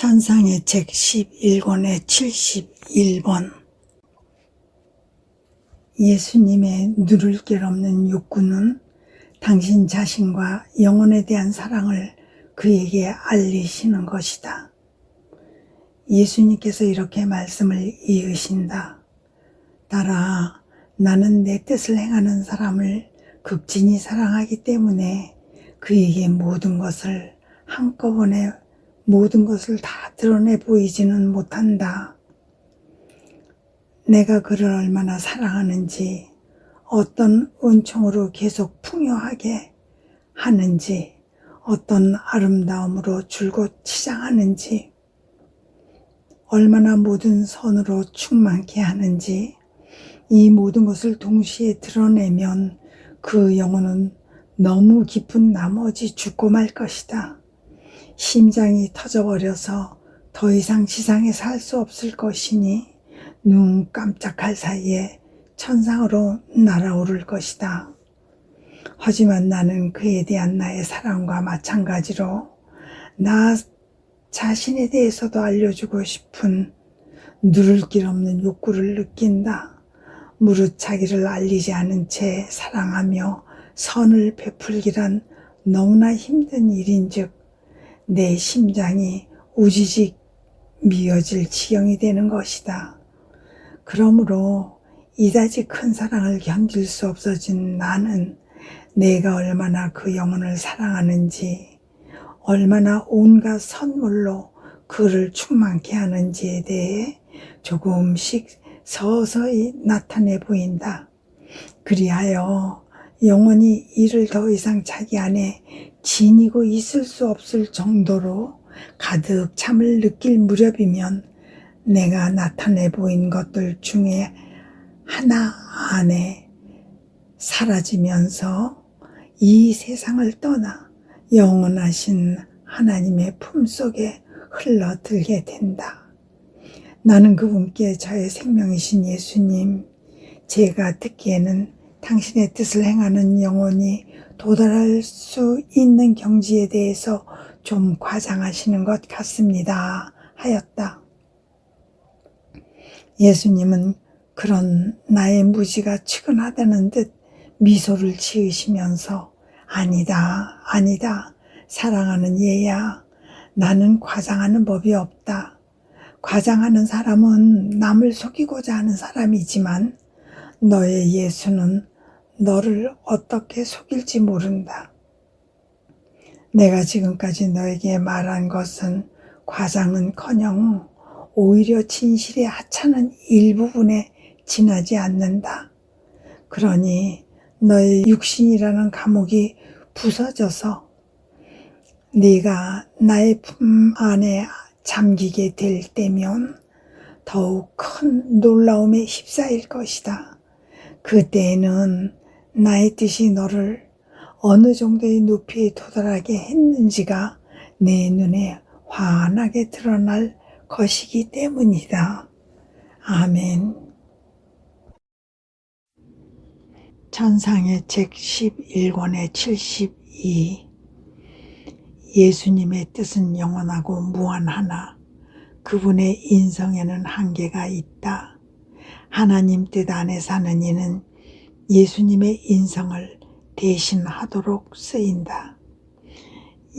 찬상의 책 11권의 71번. 예수님의 누를 길 없는 욕구는 당신 자신과 영혼에 대한 사랑을 그에게 알리시는 것이다. 예수님께서 이렇게 말씀을 이으신다. 따라 나는 내 뜻을 행하는 사람을 극진히 사랑하기 때문에 그에게 모든 것을 한꺼번에 모든 것을 다 드러내 보이지는 못한다. 내가 그를 얼마나 사랑하는지, 어떤 은총으로 계속 풍요하게 하는지, 어떤 아름다움으로 줄곧 치장하는지, 얼마나 모든 선으로 충만케 하는지, 이 모든 것을 동시에 드러내면 그 영혼은 너무 깊은 나머지 죽고 말 것이다. 심장이 터져버려서 더 이상 지상에 살 수 없을 것이니 눈 깜짝할 사이에 천상으로 날아오를 것이다. 하지만 나는 그에 대한 나의 사랑과 마찬가지로 나 자신에 대해서도 알려주고 싶은 누를 길 없는 욕구를 느낀다. 무릇 자기를 알리지 않은 채 사랑하며 선을 베풀기란 너무나 힘든 일인즉 내 심장이 우지직 미어질 지경이 되는 것이다. 그러므로 이다지 큰 사랑을 견딜 수 없어진 나는 내가 얼마나 그 영혼을 사랑하는지, 얼마나 온갖 선물로 그를 충만케 하는지에 대해 조금씩 서서히 나타내 보인다. 그리하여 영혼이 이를 더 이상 자기 안에 지니고 있을 수 없을 정도로 가득 참을 느낄 무렵이면 내가 나타내 보인 것들 중에 하나 안에 사라지면서 이 세상을 떠나 영원하신 하나님의 품속에 흘러들게 된다. 나는 그분께 저의 생명이신 예수님, 제가 듣기에는 당신의 뜻을 행하는 영혼이 도달할 수 있는 경지에 대해서 좀 과장하시는 것 같습니다 하였다. 예수님은 그런 나의 무지가 측은하다는 듯 미소를 지으시면서 아니다, 아니다. 사랑하는 얘야, 나는 과장하는 법이 없다. 과장하는 사람은 남을 속이고자 하는 사람이지만 너의 예수는 너를 어떻게 속일지 모른다. 내가 지금까지 너에게 말한 것은 과장은커녕 오히려 진실의 하찮은 일부분에 지나지 않는다. 그러니 너의 육신이라는 감옥이 부서져서 네가 나의 품 안에 잠기게 될 때면 더욱 큰 놀라움에 휩싸일 것이다. 그때에는 나의 뜻이 너를 어느 정도의 높이에 도달하게 했는지가 내 눈에 환하게 드러날 것이기 때문이다. 아멘. 찬상의 책 11권의 72. 예수님의 뜻은 영원하고 무한하나 그분의 인성에는 한계가 있다. 하나님 뜻 안에 사는 이는 예수님의 인성을 대신하도록 쓰인다.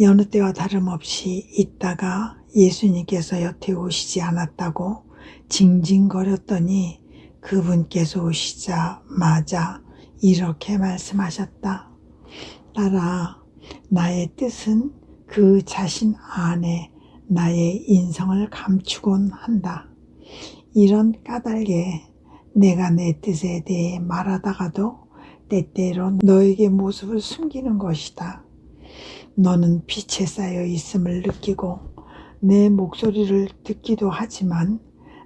여느 때와 다름없이 있다가 예수님께서 여태 오시지 않았다고 징징거렸더니 그분께서 오시자마자 이렇게 말씀하셨다. 따라 나의 뜻은 그 자신 안에 나의 인성을 감추곤 한다. 이런 까닭에 내가 내 뜻에 대해 말하다가도 때때로 너에게 모습을 숨기는 것이다. 너는 빛에 쌓여 있음을 느끼고 내 목소리를 듣기도 하지만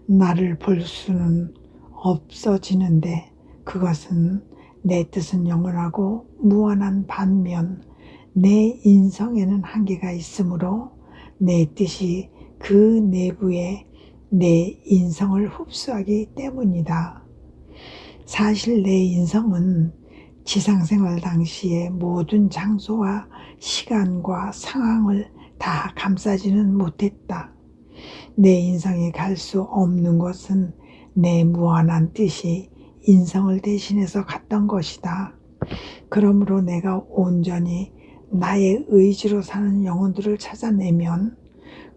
나를 볼 수는 없어지는데 그것은 내 뜻은 영원하고 무한한 반면 내 인성에는 한계가 있으므로 내 뜻이 그 내부에 내 인성을 흡수하기 때문이다. 사실 내 인성은 지상생활 당시의 모든 장소와 시간과 상황을 다 감싸지는 못했다. 내 인생이 갈 수 없는 것은 내 무한한 뜻이 인생을 대신해서 갔던 것이다. 그러므로 내가 온전히 나의 의지로 사는 영혼들을 찾아내면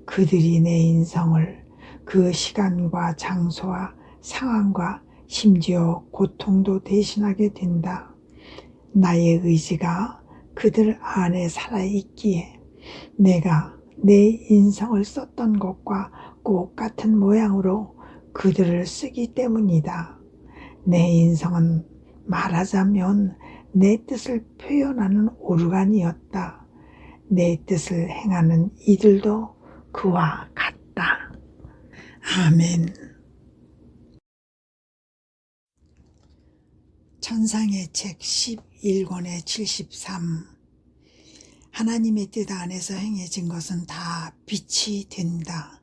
그들이 내 인생을 그 시간과 장소와 상황과 심지어 고통도 대신하게 된다. 나의 의지가 그들 안에 살아있기에 내가 내 인생을 썼던 것과 똑같은 모양으로 그들을 쓰기 때문이다. 내 인생은 말하자면 내 뜻을 표현하는 오르간이었다. 내 뜻을 행하는 이들도 그와 같다. 아멘. 천상의 책 11권의 73. 하나님의 뜻 안에서 행해진 것은 다 빛이 된다.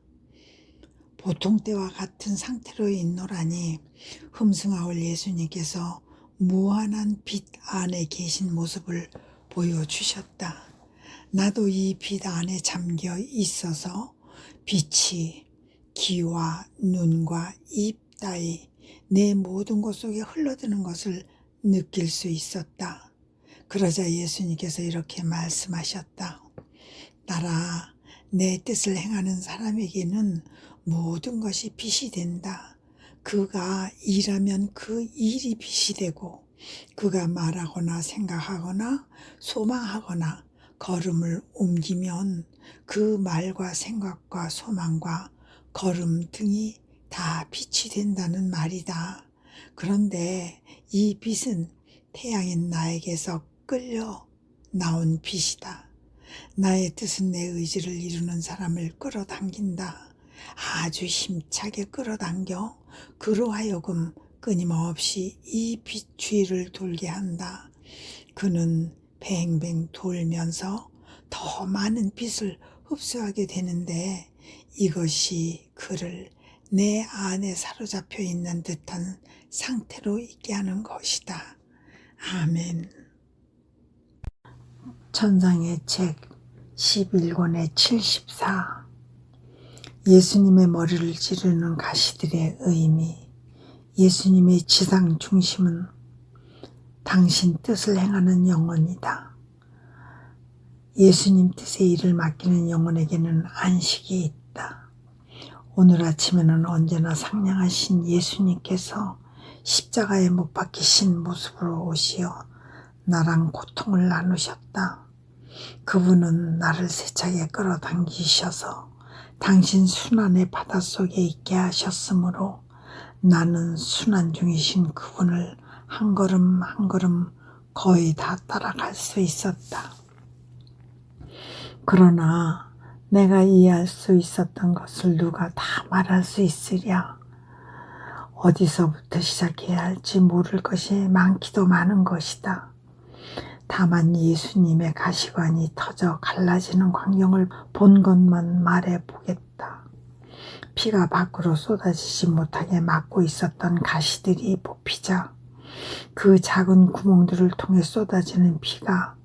보통 때와 같은 상태로 있노라니 흠숭아올 예수님께서 무한한 빛 안에 계신 모습을 보여주셨다. 나도 이 빛 안에 잠겨 있어서 빛이 귀와 눈과 입 따위 내 모든 것 속에 흘러드는 것을 느낄 수 있었다. 그러자 예수님께서 이렇게 말씀하셨다. 따라 내 뜻을 행하는 사람에게는 모든 것이 빛이 된다. 그가 일하면 그 일이 빛이 되고 그가 말하거나 생각하거나 소망하거나 걸음을 옮기면 그 말과 생각과 소망과 걸음 등이 다 빛이 된다는 말이다. 그런데 이 빛은 태양인 나에게서 끌려 나온 빛이다. 나의 뜻은 내 의지를 이루는 사람을 끌어당긴다. 아주 힘차게 끌어당겨 그로 하여금 끊임없이 이 빛 주위를 돌게 한다. 그는 뱅뱅 돌면서 더 많은 빛을 흡수하게 되는데 이것이 그를 내 안에 사로잡혀 있는 듯한 상태로 있게 하는 것이다. 아멘. 천상의 책 11권의 74. 예수님의 머리를 찌르는 가시들의 의미. 예수님의 지상 중심은 당신 뜻을 행하는 영혼이다. 예수님 뜻에 일을 맡기는 영혼에게는 안식이 있다. 오늘 아침에는 언제나 상냥하신 예수님께서 십자가에 못 박히신 모습으로 오시어 나랑 고통을 나누셨다. 그분은 나를 세차게 끌어당기셔서 당신 순환의 바닷속에 있게 하셨으므로 나는 순환 중이신 그분을 한 걸음 한 걸음 거의 다 따라갈 수 있었다. 그러나 내가 이해할 수 있었던 것을 누가 다 말할 수 있으랴. 어디서부터 시작해야 할지 모를 것이 많기도 많은 것이다. 다만 예수님의 가시관이 터져 갈라지는 광경을 본 것만 말해 보겠다. 피가 밖으로 쏟아지지 못하게 막고 있었던 가시들이 뽑히자 그 작은 구멍들을 통해 쏟아지는 피가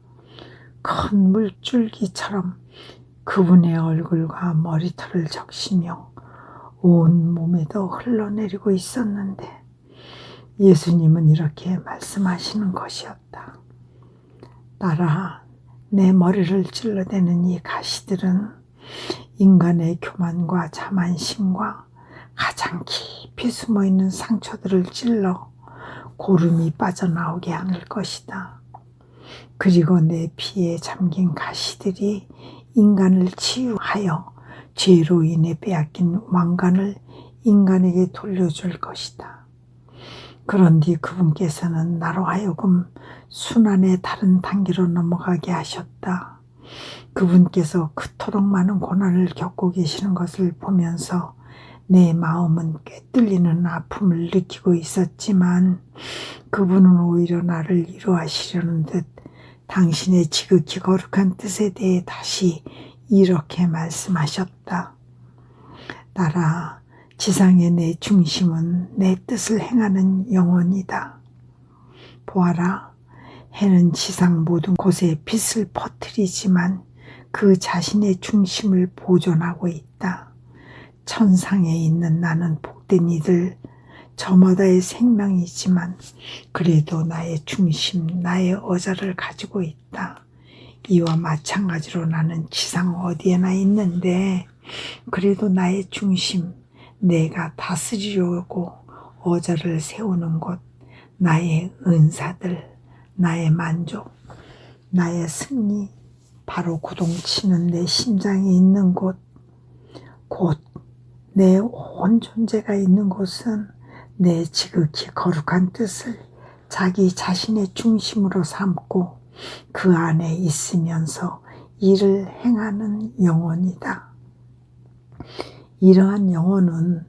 큰 물줄기처럼 그분의 얼굴과 머리털을 적시며 온 몸에도 흘러내리고 있었는데 예수님은 이렇게 말씀하시는 것이었다. 따라 내 머리를 찔러대는 이 가시들은 인간의 교만과 자만심과 가장 깊이 숨어있는 상처들을 찔러 고름이 빠져나오게 하는 것이다. 그리고 내 피에 잠긴 가시들이 인간을 치유하여 죄로 인해 빼앗긴 왕관을 인간에게 돌려줄 것이다. 그런 뒤 그분께서는 나로 하여금 순환의 다른 단계로 넘어가게 하셨다. 그분께서 그토록 많은 고난을 겪고 계시는 것을 보면서 내 마음은 꿰뚫리는 아픔을 느끼고 있었지만 그분은 오히려 나를 위로하시려는 듯 당신의 지극히 거룩한 뜻에 대해 다시 이렇게 말씀하셨다. 따라 지상의 내 중심은 내 뜻을 행하는 영혼이다. 보아라, 해는 지상 모든 곳에 빛을 퍼뜨리지만 그 자신의 중심을 보존하고 있다. 천상에 있는 나는 복된 이들 저마다의 생명이지만 그래도 나의 중심, 나의 어자를 가지고 있다. 이와 마찬가지로 나는 지상 어디에나 있는데 그래도 나의 중심, 내가 다스리려고 어자를 세우는 곳, 나의 은사들, 나의 만족, 나의 승리, 바로 고동치는 내 심장에 있는 곳, 곧 내 온 존재가 있는 곳은 내 지극히 거룩한 뜻을 자기 자신의 중심으로 삼고 그 안에 있으면서 일을 행하는 영혼이다. 이러한 영혼은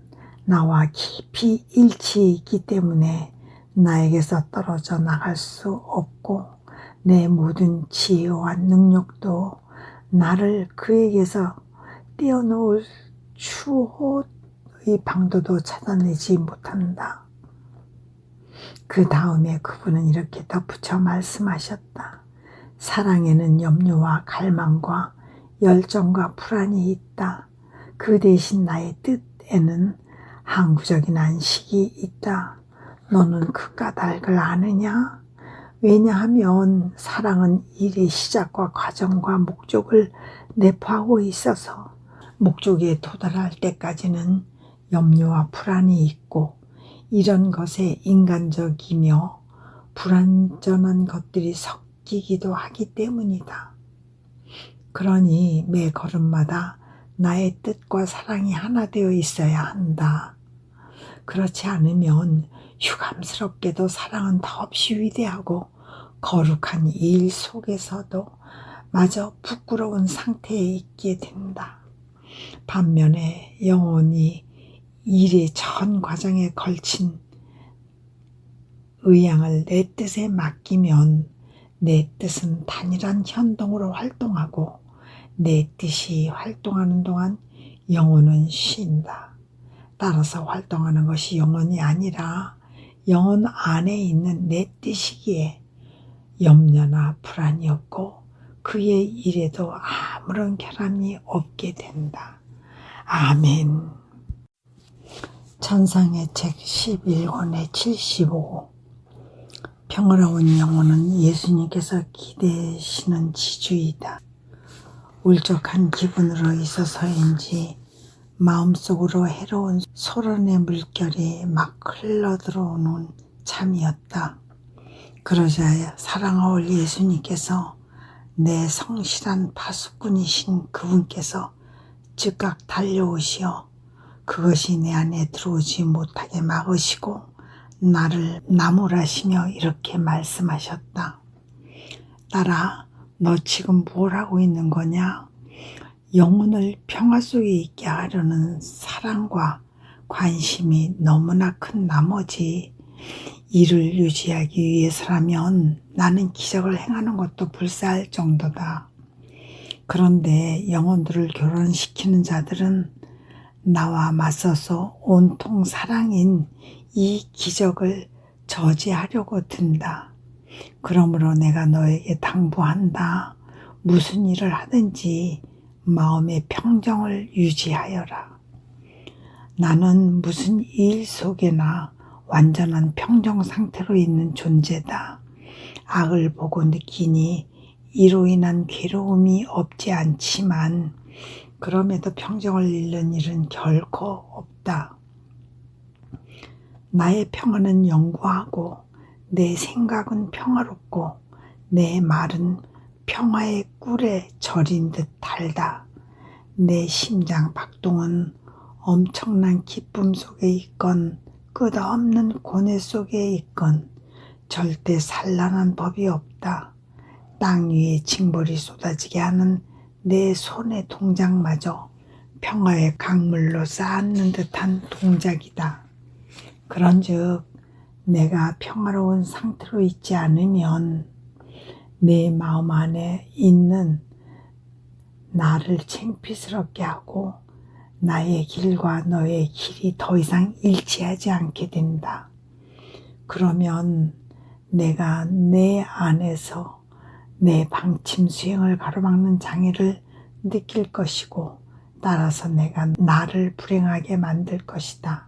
나와 깊이 일치해 있기 때문에 나에게서 떨어져 나갈 수 없고 내 모든 지혜와 능력도 나를 그에게서 떼어놓을 추호의 방도도 찾아내지 못한다. 그 다음에 그분은 이렇게 덧붙여 말씀하셨다. 사랑에는 염려와 갈망과 열정과 불안이 있다. 그 대신 나의 뜻에는 항구적인 안식이 있다. 너는 그 까닭을 아느냐? 왜냐하면 사랑은 일의 시작과 과정과 목적을 내포하고 있어서 목적에 도달할 때까지는 염려와 불안이 있고 이런 것에 인간적이며 불완전한 것들이 섞이기도 하기 때문이다. 그러니 매 걸음마다 나의 뜻과 사랑이 하나 되어 있어야 한다. 그렇지 않으면 유감스럽게도 사랑은 더없이 위대하고 거룩한 일 속에서도 마저 부끄러운 상태에 있게 된다. 반면에 영혼이 일의 전 과정에 걸친 의양을 내 뜻에 맡기면 내 뜻은 단일한 현동으로 활동하고 내 뜻이 활동하는 동안 영혼은 쉰다. 따라서 활동하는 것이 영혼이 아니라 영혼 안에 있는 내 뜻이기에 염려나 불안이 없고 그의 일에도 아무런 결함이 없게 된다. 아멘. 천상의 책 11권의 75. 평화로운 영혼은 예수님께서 기대시는 지주이다. 울적한 기분으로 있어서인지 마음속으로 해로운 소란의 물결이 막 흘러들어오는 참이었다. 그러자 사랑하올 예수님께서 내 성실한 파수꾼이신 그분께서 즉각 달려오시어 그것이 내 안에 들어오지 못하게 막으시고 나를 나무라시며 이렇게 말씀하셨다. 딸아, 너 지금 뭘 하고 있는 거냐? 영혼을 평화 속에 있게 하려는 사랑과 관심이 너무나 큰 나머지 이를 유지하기 위해서라면 나는 기적을 행하는 것도 불사할 정도다. 그런데 영혼들을 교란시키는 자들은 나와 맞서서 온통 사랑인 이 기적을 저지하려고 든다. 그러므로 내가 너에게 당부한다. 무슨 일을 하든지 마음의 평정을 유지하여라. 나는 무슨 일 속에나 완전한 평정 상태로 있는 존재다. 악을 보고 느끼니 이로 인한 괴로움이 없지 않지만 그럼에도 평정을 잃는 일은 결코 없다. 나의 평안은 영구하고 내 생각은 평화롭고 내 말은 평화의 꿀에 절인 듯 달다. 내 심장 박동은 엄청난 기쁨 속에 있건 끝없는 고뇌 속에 있건 절대 산란한 법이 없다. 땅 위에 징벌이 쏟아지게 하는 내 손의 동작마저 평화의 강물로 쌓는 듯한 동작이다. 그런즉 내가 평화로운 상태로 있지 않으면 내 마음 안에 있는 나를 창피스럽게 하고 나의 길과 너의 길이 더 이상 일치하지 않게 된다. 그러면 내가 내 안에서 내 방침 수행을 가로막는 장애를 느낄 것이고 따라서 내가 나를 불행하게 만들 것이다.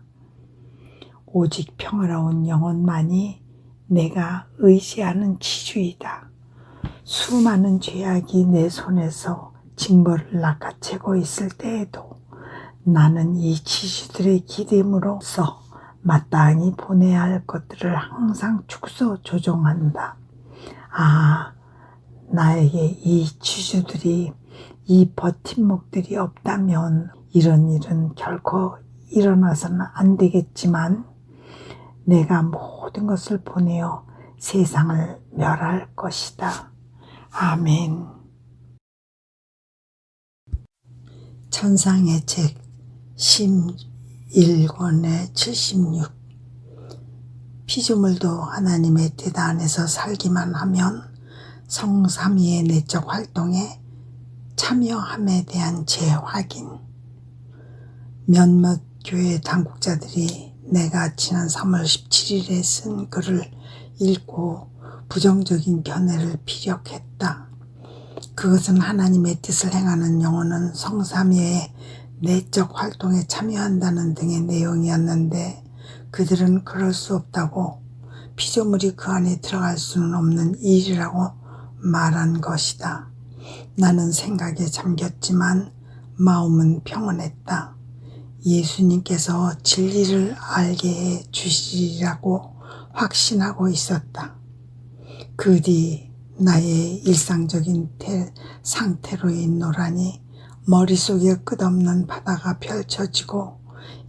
오직 평화로운 영혼만이 내가 의지하는 지주이다. 수많은 죄악이 내 손에서 징벌을 낚아채고 있을 때에도 나는 이 지주들의 기름으로써 마땅히 보내야 할 것들을 항상 축소 조정한다. 나에게 이 지주들이, 이 버팀목들이 없다면 이런 일은 결코 일어나서는 안 되겠지만 내가 모든 것을 보내어 세상을 멸할 것이다. 아멘. 천상의 책 11권의 76. 피조물도 하나님의 뜻 안에서 살기만 하면 성삼위의 내적 활동에 참여함에 대한 재확인. 몇몇 교회 당국자들이 내가 지난 3월 17일에 쓴 글을 읽고 부정적인 견해를 피력했다. 그것은 하나님의 뜻을 행하는 영혼은 성삼위의 내적 활동에 참여한다는 등의 내용이었는데 그들은 그럴 수 없다고, 피조물이 그 안에 들어갈 수는 없는 일이라고 말한 것이다. 나는 생각에 잠겼지만 마음은 평온했다. 예수님께서 진리를 알게 해 주시리라고 확신하고 있었다. 그 뒤 나의 일상적인 상태로 있노라니 머릿속에 끝없는 바다가 펼쳐지고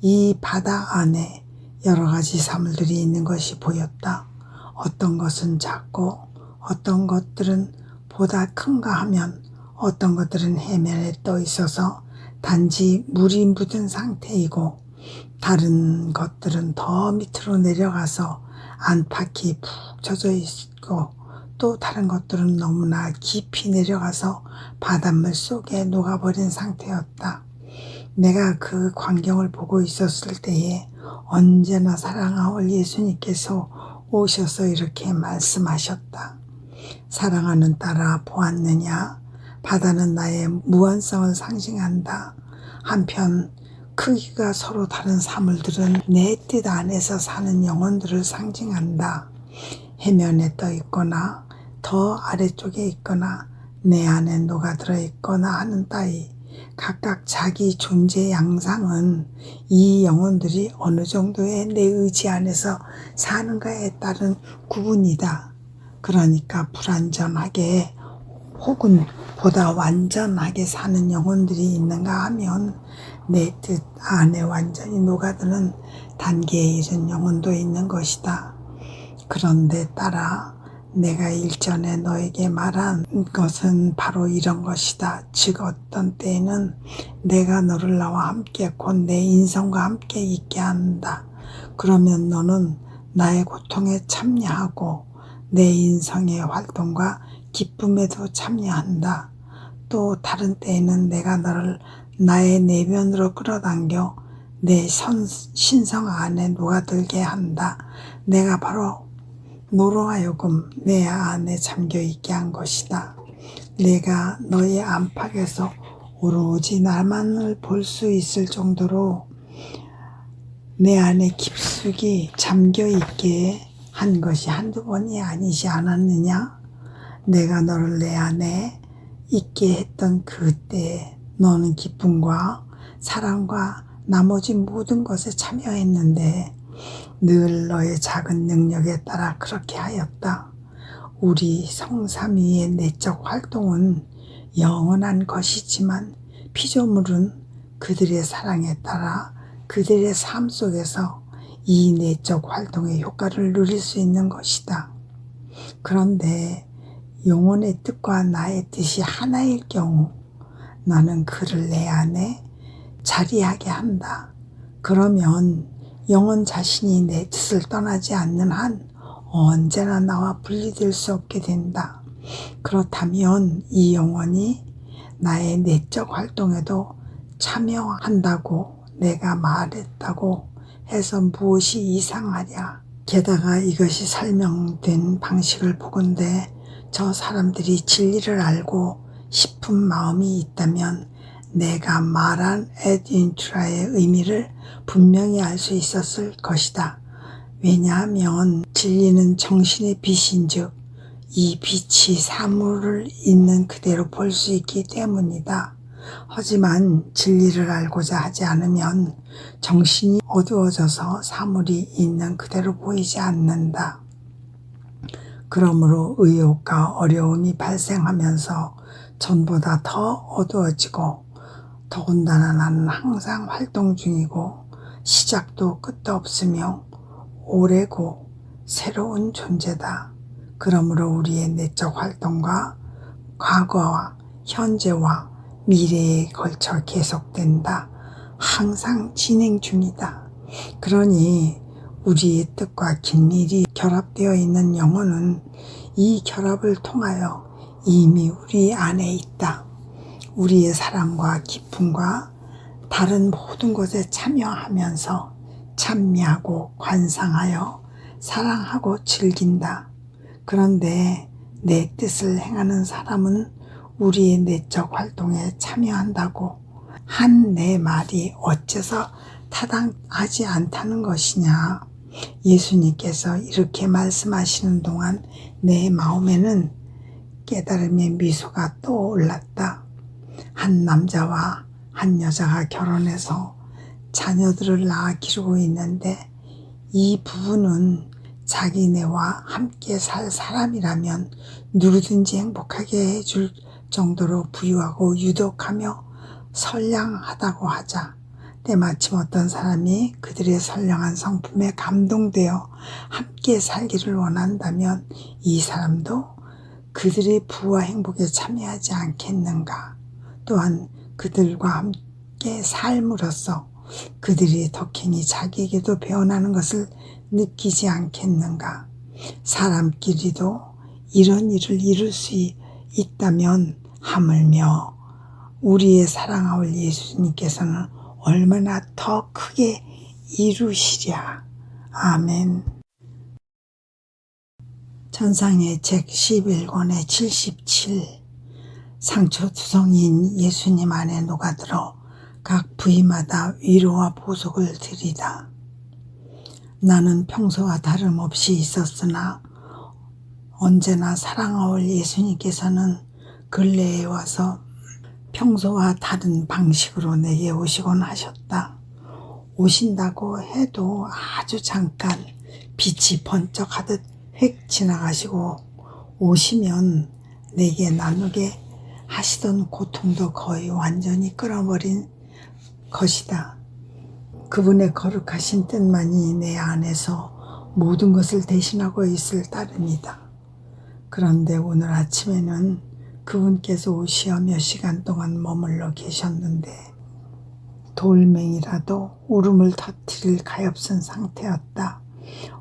이 바다 안에 여러 가지 사물들이 있는 것이 보였다. 어떤 것은 작고 어떤 것들은 보다 큰가 하면 어떤 것들은 해면에 떠 있어서 단지 물이 묻은 상태이고 다른 것들은 더 밑으로 내려가서 안팎이 푹 젖어 있고 또 다른 것들은 너무나 깊이 내려가서 바닷물 속에 녹아버린 상태였다. 내가 그 광경을 보고 있었을 때에 언제나 사랑하올 예수님께서 오셔서 이렇게 말씀하셨다. 사랑하는 딸아, 보았느냐? 바다는 나의 무한성을 상징한다. 한편 크기가 서로 다른 사물들은 내 뜻 안에서 사는 영혼들을 상징한다. 해면에 떠 있거나 더 아래쪽에 있거나 내 안에 녹아들어 있거나 하는 따위 각각 자기 존재 양상은 이 영혼들이 어느 정도의 내 의지 안에서 사는가에 따른 구분이다. 그러니까 불완전하게 혹은 보다 완전하게 사는 영혼들이 있는가 하면 내 뜻 안에 완전히 녹아드는 단계에 이른 영혼도 있는 것이다. 그런데 딸아, 내가 일전에 너에게 말한 것은 바로 이런 것이다. 즉 어떤 때에는 내가 너를 나와 함께 곧 내 인성과 함께 있게 한다. 그러면 너는 나의 고통에 참여하고 내 인성의 활동과 기쁨에도 참여한다. 또 다른 때에는 내가 너를 나의 내면으로 끌어당겨 내 신성 안에 녹아들게 한다. 내가 바로 너로 하여금 내 안에 잠겨있게 한 것이다. 내가 너의 안팎에서 오로지 나만을 볼 수 있을 정도로 내 안에 깊숙이 잠겨있게 한 것이 한두 번이 아니지 않았느냐? 내가 너를 내 안에 있게 했던 그때 너는 기쁨과 사랑과 나머지 모든 것에 참여했는데 늘 너의 작은 능력에 따라 그렇게 하였다. 우리 성삼위의 내적 활동은 영원한 것이지만 피조물은 그들의 사랑에 따라 그들의 삶 속에서 이 내적 활동의 효과를 누릴 수 있는 것이다. 그런데 영혼의 뜻과 나의 뜻이 하나일 경우 나는 그를 내 안에 자리하게 한다. 그러면 영혼 자신이 내 뜻을 떠나지 않는 한 언제나 나와 분리될 수 없게 된다. 그렇다면 이 영혼이 나의 내적 활동에도 참여한다고 내가 말했다고 해서 무엇이 이상하랴. 게다가 이것이 설명된 방식을 보건대 저 사람들이 진리를 알고 싶은 마음이 있다면 내가 말한 에드윈트라의 의미를 분명히 알 수 있었을 것이다. 왜냐하면 진리는 정신의 빛인즉 이 빛이 사물을 있는 그대로 볼 수 있기 때문이다. 하지만 진리를 알고자 하지 않으면 정신이 어두워져서 사물이 있는 그대로 보이지 않는다. 그러므로 의욕과 어려움이 발생하면서 전보다 더 어두워지고, 더군다나 나는 항상 활동 중이고 시작도 끝도 없으며 오래고 새로운 존재다. 그러므로 우리의 내적 활동과 과거와 현재와 미래에 걸쳐 계속된다. 항상 진행 중이다. 그러니 우리의 뜻과 긴밀히 결합되어 있는 영혼은 이 결합을 통하여 이미 우리 안에 있다. 우리의 사랑과 기쁨과 다른 모든 것에 참여하면서 찬미하고 관상하여 사랑하고 즐긴다. 그런데 내 뜻을 행하는 사람은 우리의 내적 활동에 참여한다고 한 내 말이 어째서 타당하지 않다는 것이냐. 예수님께서 이렇게 말씀하시는 동안 내 마음에는 깨달음의 미소가 떠올랐다. 한 남자와 한 여자가 결혼해서 자녀들을 낳아 기르고 있는데 이 부부는 자기네와 함께 살 사람이라면 누구든지 행복하게 해줄 정도로 부유하고 유덕하며 선량하다고 하자. 때마침 어떤 사람이 그들의 선량한 성품에 감동되어 함께 살기를 원한다면 이 사람도 그들의 부와 행복에 참여하지 않겠는가. 또한 그들과 함께 삶으로써 그들의 덕행이 자기에게도 배어나는 것을 느끼지 않겠는가. 사람끼리도 이런 일을 이룰 수 있다면 하물며 우리의 사랑하올 예수님께서는 얼마나 더 크게 이루시랴. 아멘. 천상의 책 11권의 77. 상처투성이인 예수님 안에 녹아들어 각 부위마다 위로와 보속을 드리다. 나는 평소와 다름없이 있었으나 언제나 사랑하올 예수님께서는 근래에 와서 평소와 다른 방식으로 내게 오시곤 하셨다. 오신다고 해도 아주 잠깐 빛이 번쩍하듯 획 지나가시고 오시면 내게 나누게 하시던 고통도 거의 완전히 끊어버린 것이다. 그분의 거룩하신 뜻만이 내 안에서 모든 것을 대신하고 있을 따름이다. 그런데 오늘 아침에는 그분께서 오시어 몇 시간 동안 머물러 계셨는데 돌멩이라도 울음을 터뜨릴 가엾은 상태였다.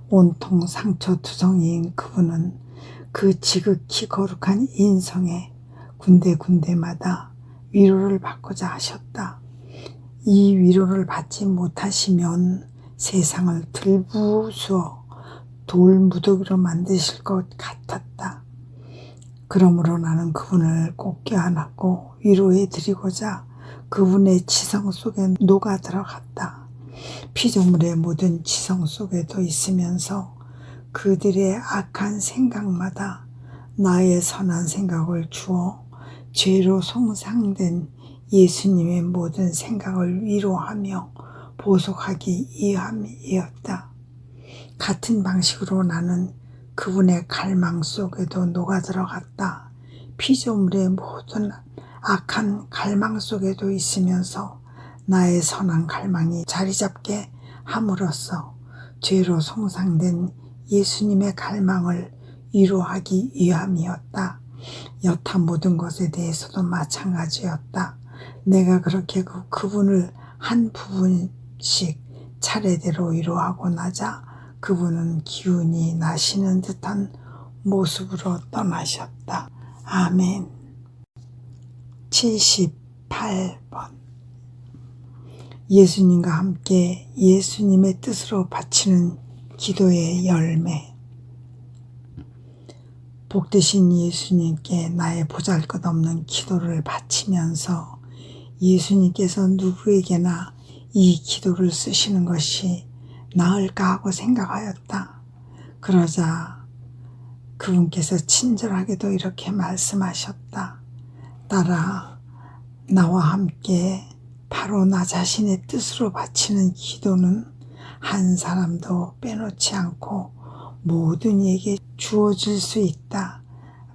온통 상처투성이인 그분은 그 지극히 거룩한 인성에 군데군데마다 위로를 받고자 하셨다. 이 위로를 받지 못하시면 세상을 들부수어 돌무더기로 만드실 것 같았다. 그러므로 나는 그분을 꼭 껴안았고 위로해 드리고자 그분의 지성 속에 녹아 들어갔다. 피조물의 모든 지성 속에도 있으면서 그들의 악한 생각마다 나의 선한 생각을 주어 죄로 송상된 예수님의 모든 생각을 위로하며 보속하기 위함이었다. 같은 방식으로 나는 그분의 갈망 속에도 녹아 들어갔다. 피조물의 모든 악한 갈망 속에도 있으면서 나의 선한 갈망이 자리 잡게 함으로써 죄로 송상된 예수님의 갈망을 위로하기 위함이었다. 여타 모든 것에 대해서도 마찬가지였다. 내가 그렇게 그분을 한 부분씩 차례대로 위로하고 나자 그분은 기운이 나시는 듯한 모습으로 떠나셨다. 아멘. 78번. 예수님과 함께 예수님의 뜻으로 바치는 기도의 열매. 복되신 예수님께 나의 보잘것없는 기도를 바치면서 예수님께서 누구에게나 이 기도를 쓰시는 것이 나을까 하고 생각하였다. 그러자 그분께서 친절하게도 이렇게 말씀하셨다. 딸아, 나와 함께 바로 나 자신의 뜻으로 바치는 기도는 한 사람도 빼놓지 않고 모든 이에게 주어질 수 있다.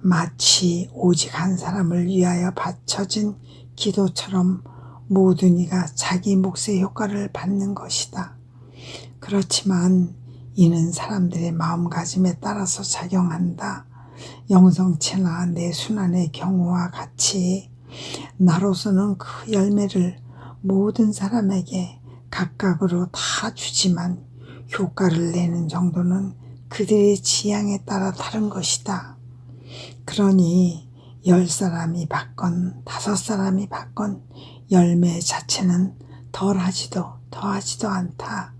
마치 오직 한 사람을 위하여 바쳐진 기도처럼 모든 이가 자기 몫의 효과를 받는 것이다. 그렇지만 이는 사람들의 마음가짐에 따라서 작용한다. 영성체나 내 순환의 경우와 같이 나로서는 그 열매를 모든 사람에게 각각으로 다 주지만 효과를 내는 정도는 그들의 지향에 따라 다른 것이다. 그러니 10사람이 받건 5사람이 받건 열매 자체는 덜하지도 더하지도 않다.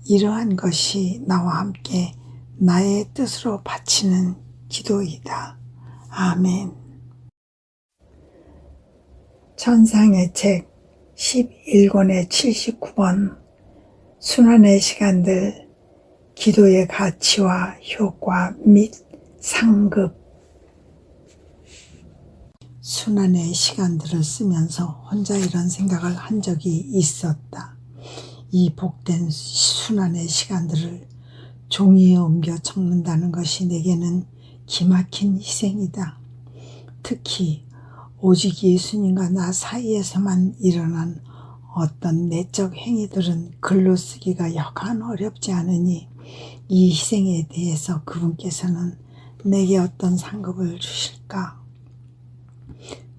이러한 것이 나와 함께 나의 뜻으로 바치는 기도이다. 아멘. 천상의 책 11권의 79번 순환의 시간들 기도의 가치와 효과 및 상급. 순환의 시간들을 쓰면서 혼자 이런 생각을 한 적이 있었다. 이 복된 순환의 시간들을 종이에 옮겨 적는다는 것이 내게는 기막힌 희생이다. 특히 오직 예수님과 나 사이에서만 일어난 어떤 내적 행위들은 글로 쓰기가 여간 어렵지 않으니 이 희생에 대해서 그분께서는 내게 어떤 상급을 주실까?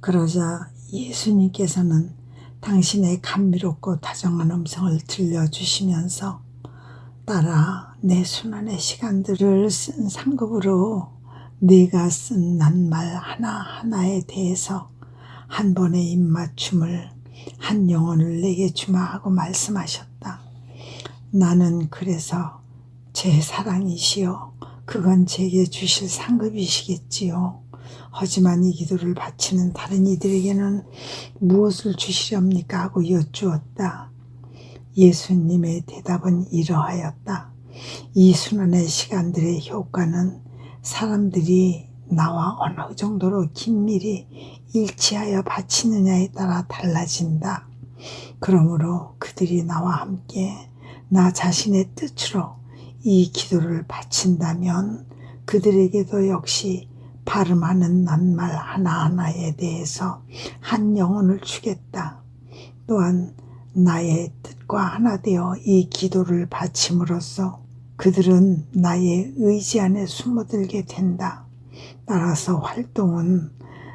그러자 예수님께서는 당신의 감미롭고 다정한 음성을 들려주시면서 딸아, 내 순환의 시간들을 쓴 상급으로 네가 쓴 낱말 하나하나에 대해서 한 번의 입맞춤을 한 영혼을 내게 주마 하고 말씀하셨다. 나는 그래서 제 사랑이시여 그건 제게 주실 상급이시겠지요. 하지만 이 기도를 바치는 다른 이들에게는 무엇을 주시렵니까 하고 여쭈었다. 예수님의 대답은 이러하였다. 이 순환의 시간들의 효과는 사람들이 나와 어느 정도로 긴밀히 일치하여 바치느냐에 따라 달라진다. 그러므로 그들이 나와 함께 나 자신의 뜻으로 이 기도를 바친다면 그들에게도 역시 발음하는 낱말 하나하나에 대해서 한 영혼을 주겠다. 또한 나의 뜻과 하나 되어 이 기도를 바침으로써 그들은 나의 의지 안에 숨어들게 된다. 따라서 활동은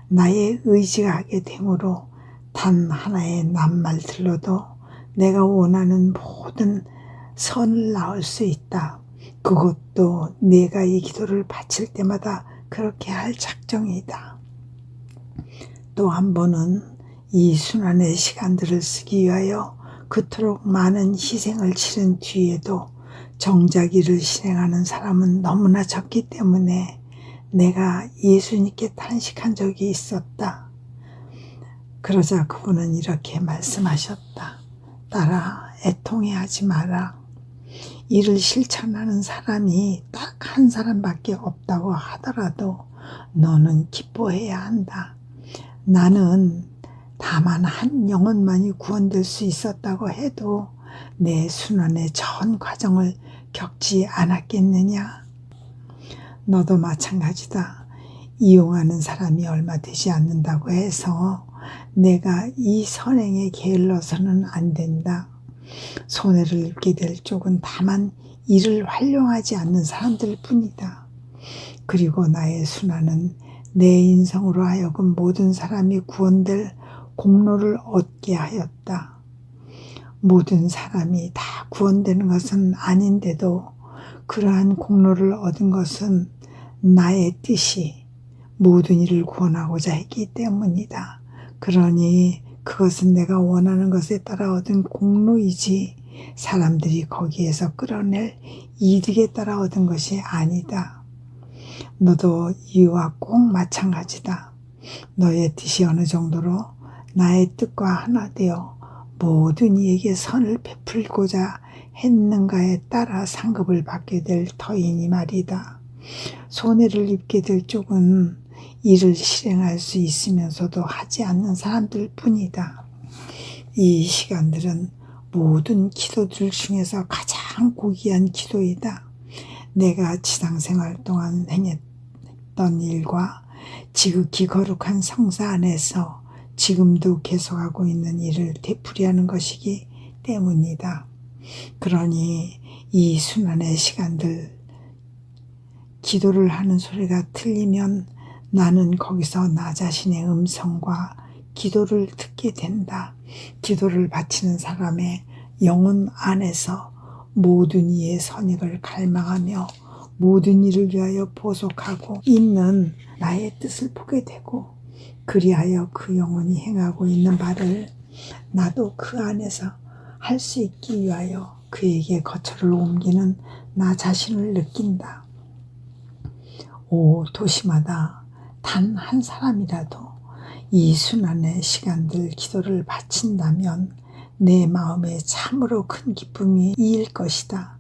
나의 의지가 하게 되므로 단 하나의 낱말들로도 내가 원하는 모든 선을 낳을 수 있다. 그것도 내가 이 기도를 바칠 때마다 그렇게 할 작정이다. 또 한 번은 이 순환의 시간들을 쓰기 위하여 그토록 많은 희생을 치른 뒤에도 정작 이를 실행하는 사람은 너무나 적기 때문에 내가 예수님께 탄식한 적이 있었다. 그러자 그분은 이렇게 말씀하셨다. 딸아, 애통해하지 마라. 이를 실천하는 사람이 딱 한 사람밖에 없다고 하더라도 너는 기뻐해야 한다. 나는 다만 한 영혼만이 구원될 수 있었다고 해도 내 순환의 전 과정을 겪지 않았겠느냐? 너도 마찬가지다. 이용하는 사람이 얼마 되지 않는다고 해서 내가 이 선행에 게을러서는 안 된다. 손해를 입게 될 쪽은 다만 이를 활용하지 않는 사람들 뿐이다. 그리고 나의 순환은 내 인성으로 하여금 모든 사람이 구원될 공로를 얻게 하였다. 모든 사람이 다 구원되는 것은 아닌데도 그러한 공로를 얻은 것은 나의 뜻이 모든 이를 구원하고자 했기 때문이다. 그러니 그것은 내가 원하는 것에 따라 얻은 공로이지 사람들이 거기에서 끌어낼 이득에 따라 얻은 것이 아니다. 너도 이와 꼭 마찬가지다. 너의 뜻이 어느 정도로 나의 뜻과 하나 되어 모든 이에게 선을 베풀고자 했는가에 따라 상급을 받게 될 터이니 말이다. 손해를 입게 될 쪽은 일을 실행할 수 있으면서도 하지 않는 사람들 뿐이다. 이 시간들은 모든 기도들 중에서 가장 고귀한 기도이다. 내가 지상생활 동안 행했던 일과 지극히 거룩한 성사 안에서 지금도 계속하고 있는 일을 되풀이하는 것이기 때문이다. 그러니 이 순환의 시간들, 기도를 하는 소리가 틀리면 나는 거기서 나 자신의 음성과 기도를 듣게 된다. 기도를 바치는 사람의 영혼 안에서 모든 이의 선익을 갈망하며 모든 일을 위하여 보속하고 있는 나의 뜻을 보게 되고, 그리하여 그 영혼이 행하고 있는 바를 나도 그 안에서 할 수 있기 위하여 그에게 거처를 옮기는 나 자신을 느낀다. 오 도시마다 단 한 사람이라도 이 순환의 시간들 기도를 바친다면 내 마음에 참으로 큰 기쁨이 이일 것이다.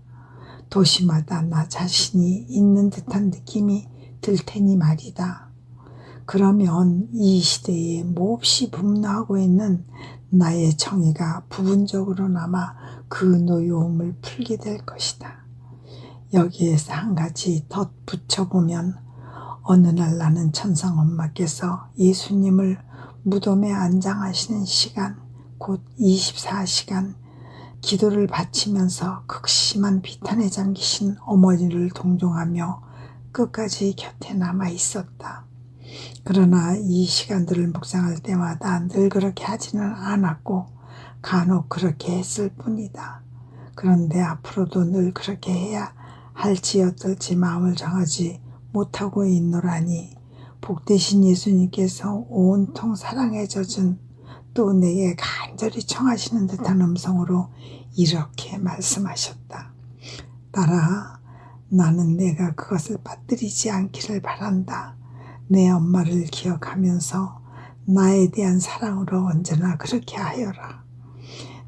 도시마다 나 자신이 있는 듯한 느낌이 들 테니 말이다. 그러면 이 시대에 몹시 분노하고 있는 나의 정의가 부분적으로나마 그 노여움을 풀게 될 것이다. 여기에서 한 가지 덧붙여보면, 어느 날 나는 천상 엄마께서 예수님을 무덤에 안장하시는 시간, 곧 24시간 기도를 바치면서 극심한 비탄에 잠기신 어머니를 동정하며 끝까지 곁에 남아 있었다. 그러나 이 시간들을 묵상할 때마다 늘 그렇게 하지는 않았고 간혹 그렇게 했을 뿐이다. 그런데 앞으로도 늘 그렇게 해야 할지 어떨지 마음을 정하지 못하고 있노라니, 복되신 예수님께서 온통 사랑에 젖은 또 내게 간절히 청하시는 듯한 음성으로 이렇게 말씀하셨다. 딸아, 나는 내가 그것을 빠뜨리지 않기를 바란다. 내 엄마를 기억하면서 나에 대한 사랑으로 언제나 그렇게 하여라.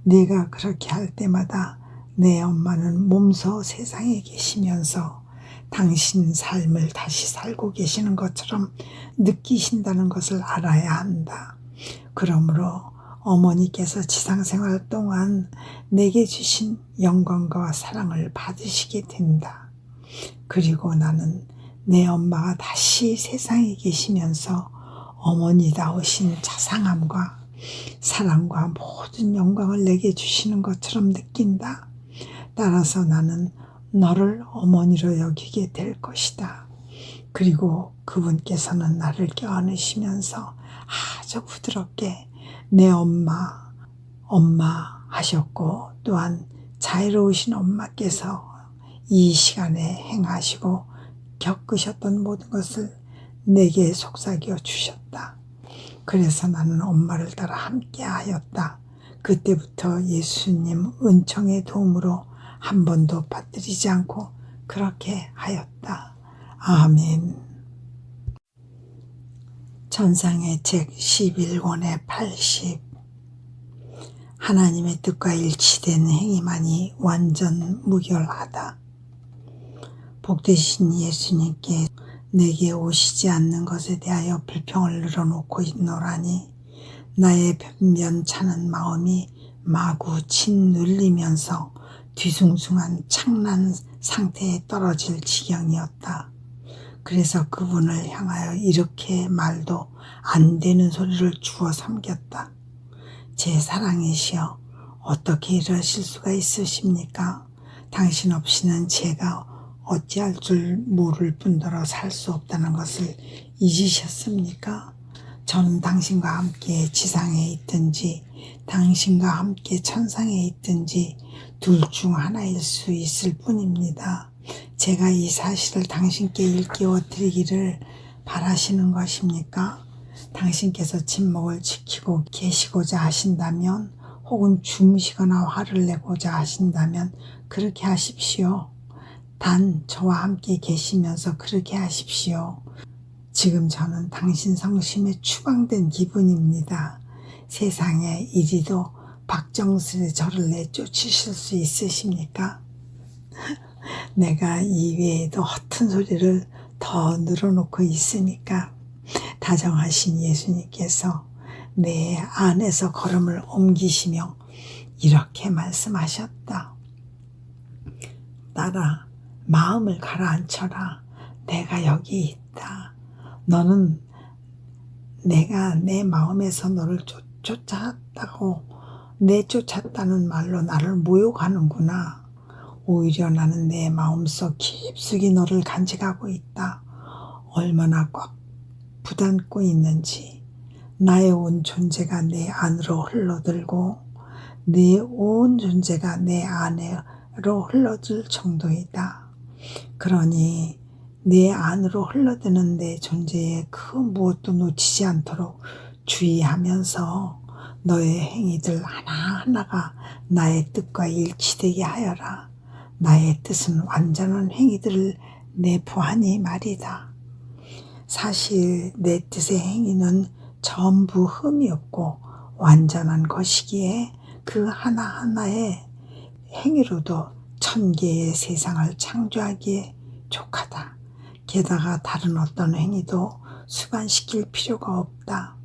네가 그렇게 할 때마다 내 엄마는 몸소 세상에 계시면서 당신 삶을 다시 살고 계시는 것처럼 느끼신다는 것을 알아야 한다. 그러므로 어머니께서 지상생활 동안 내게 주신 영광과 사랑을 받으시게 된다. 그리고 나는 내 엄마가 다시 세상에 계시면서 어머니다우신 자상함과 사랑과 모든 영광을 내게 주시는 것처럼 느낀다. 따라서 나는 너를 어머니로 여기게 될 것이다. 그리고 그분께서는 나를 껴안으시면서 아주 부드럽게 내 엄마 하셨고, 또한 자애로우신 엄마께서 이 시간에 행하시고 겪으셨던 모든 것을 내게 속삭여 주셨다. 그래서 나는 엄마를 따라 함께 하였다. 그때부터 예수님 은총의 도움으로 한 번도 빠뜨리지 않고 그렇게 하였다. 아멘. 천상의 책 11권의 80. 하나님의 뜻과 일치된 행위만이 완전 무결하다. 복되신 예수님께 내게 오시지 않는 것에 대하여 불평을 늘어놓고 있노라니, 나의 변변찮은 마음이 마구 짓눌리면서 뒤숭숭한 창난 상태에 떨어질 지경이었다. 그래서 그분을 향하여 이렇게 말도 안 되는 소리를 주워 삼겼다. 제 사랑이시여, 어떻게 이러실 수가 있으십니까? 당신 없이는 제가 어찌할 줄 모를 뿐더러 살 수 없다는 것을 잊으셨습니까? 저는 당신과 함께 지상에 있든지 당신과 함께 천상에 있든지 둘 중 하나일 수 있을 뿐입니다. 제가 이 사실을 당신께 일깨워 드리기를 바라시는 것입니까? 당신께서 침묵을 지키고 계시고자 하신다면, 혹은 주무시거나 화를 내고자 하신다면 그렇게 하십시오. 단 저와 함께 계시면서 그렇게 하십시오. 지금 저는 당신 성심에 추방된 기분입니다. 세상에 이리도 박정순의 저를 내쫓으실 수 있으십니까? 내가 이외에도 허튼 소리를 더 늘어놓고 있으니까 다정하신 예수님께서 내 안에서 걸음을 옮기시며 이렇게 말씀하셨다. 딸아, 마음을 가라앉혀라. 내가 여기 있다. 너는 내가 내 마음에서 너를 쫓았다고 내쫓았다는 말로 나를 모욕하는구나. 오히려 나는 내 마음속 깊숙이 너를 간직하고 있다. 얼마나 꽉 부담고 있는지 나의 온 존재가 내 안으로 흘러들고 내 온 존재가 내 안으로 흘러들 정도이다. 그러니 내 안으로 흘러드는 내 존재에 그 무엇도 놓치지 않도록 주의하면서 너의 행위들 하나하나가 나의 뜻과 일치되게 하여라. 나의 뜻은 완전한 행위들을 내포하니 말이다. 사실 내 뜻의 행위는 전부 흠이 없고 완전한 것이기에 그 하나하나의 행위로도 천개의 세상을 창조하기에 족하다. 게다가 다른 어떤 행위도 수반시킬 필요가 없다.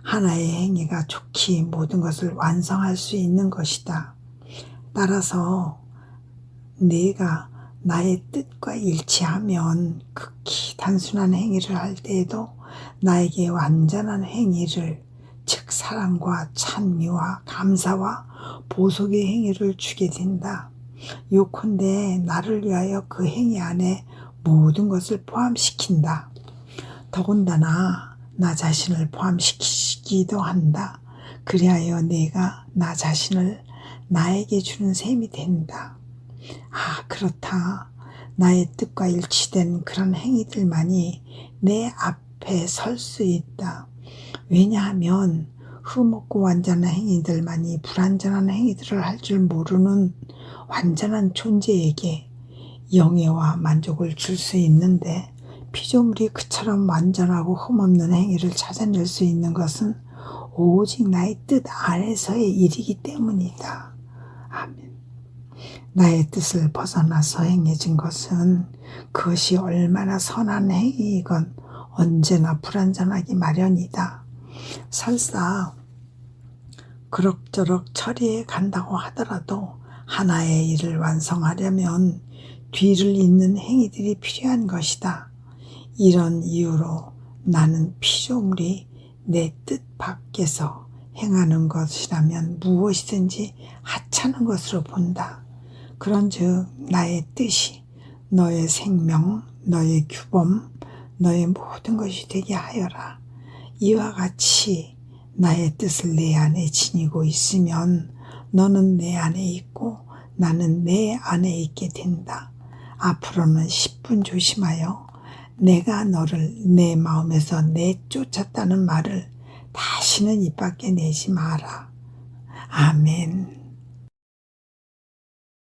하나의 행위가 좋게 모든 것을 완성할 수 있는 것이다. 따라서 내가 나의 뜻과 일치하면 극히 단순한 행위를 할 때에도 나에게 완전한 행위를, 즉 사랑과 찬미와 감사와 보속의 행위를 주게 된다. 요컨대 나를 위하여 그 행위 안에 모든 것을 포함시킨다. 더군다나 나 자신을 포함시키기도 한다. 그리하여 내가 나 자신을 나에게 주는 셈이 된다. 아, 그렇다. 나의 뜻과 일치된 그런 행위들만이 내 앞에 설 수 있다. 왜냐하면 흠없고 완전한 행위들만이 불완전한 행위들을 할 줄 모르는 완전한 존재에게 영예와 만족을 줄 수 있는데, 피조물이 그처럼 완전하고 흠없는 행위를 찾아낼 수 있는 것은 오직 나의 뜻 안에서의 일이기 때문이다. 아멘. 나의 뜻을 벗어나서 행해진 것은 그것이 얼마나 선한 행위이건 언제나 불완전하기 마련이다. 설사 그럭저럭 처리해 간다고 하더라도 하나의 일을 완성하려면 뒤를 잇는 행위들이 필요한 것이다. 이런 이유로 나는 피조물이 내 뜻 밖에서 행하는 것이라면 무엇이든지 하찮은 것으로 본다. 그런즉 나의 뜻이 너의 생명, 너의 규범, 너의 모든 것이 되게 하여라. 이와 같이 나의 뜻을 내 안에 지니고 있으면 너는 내 안에 있고 나는 내 안에 있게 된다. 앞으로는 10분 조심하여 내가 너를 내 마음에서 내쫓았다는 말을 다시는 입 밖에 내지 마라. 아멘.